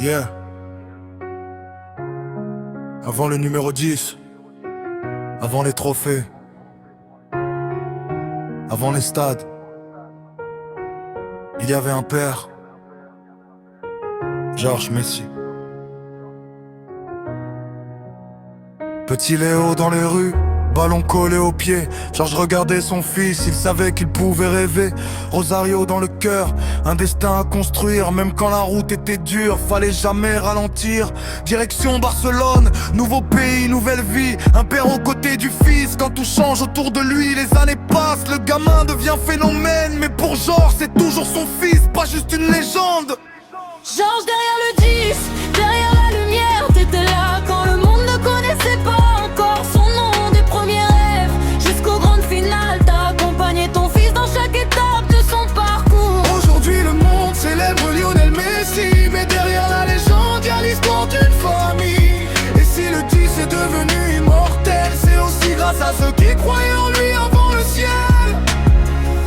Yeah. Avant le numéro 10, avant les trophées, avant les stades, il y avait un père, Georges Messi. Petit Léo dans les rues, ballon collé au pied. Georges regardait son fils, il savait qu'il pouvait rêver. Rosario dans le cœur, un destin à construire. Même quand la route était dure, fallait jamais ralentir. Direction Barcelone, nouveau pays, nouvelle vie. Un père aux côtés du fils, quand tout change autour de lui. Les années passent, le gamin devient phénomène. Mais pour Georges, c'est toujours son fils, pas juste une légende. Georges derrière le 10, derrière la lumière, t'étais là quand le monde ne connaissait pas encore son nom. Des premiers rêves jusqu'aux grandes finales, t'as accompagné ton fils dans chaque étape de son parcours. Aujourd'hui le monde célèbre Lionel Messi, mais derrière la légende y'a l'histoire d'une famille. Et si le 10 est devenu immortel, c'est aussi grâce à ceux qui croyaient en lui avant le ciel.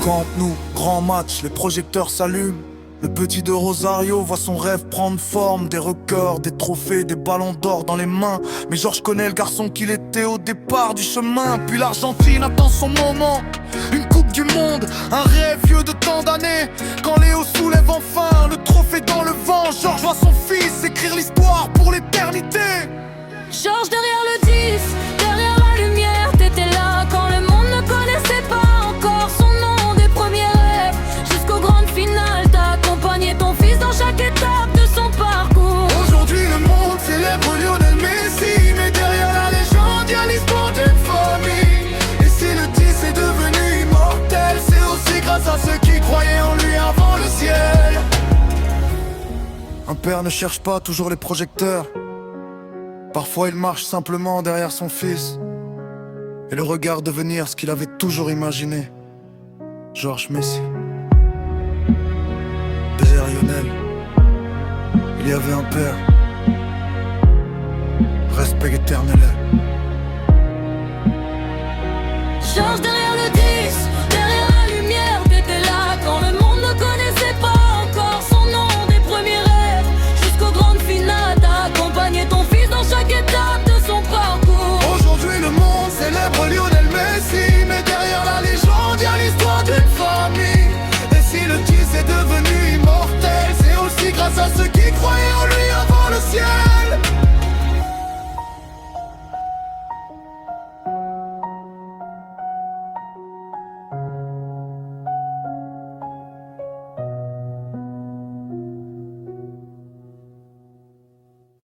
Quand nous, grand match, les projecteurs s'allument. Le petit de Rosario voit son rêve prendre forme. Des records, des trophées, des ballons d'or dans les mains. Mais Georges connaît le garçon qu'il était au départ du chemin. Puis l'Argentine attend son moment. Une coupe du monde, un rêve vieux de tant d'années. Quand Léo soulève enfin le trophée dans le vent, Georges voit son fils écrire l'histoire pour l'éternité. Georges derrière le 10, derrière la lumière, t'étais là quand le monde ne connaissait pas encore son nom. Des premiers rêves jusqu'aux grandes finales, t'as accompagné ton fils dans chaque étape de son parcours. Aujourd'hui le monde célèbre Lionel Messi, mais derrière la légende y'a l'histoire d'une famille. Et si le 10 est devenu immortel, c'est aussi grâce à ceux qui croyaient en lui avant le ciel. Un père ne cherche pas toujours les projecteurs. Parfois il marche simplement derrière son fils et le regarde devenir ce qu'il avait toujours imaginé. Georges Messi. Derrière Lionel, il y avait un père. Respect éternel. Georges derrière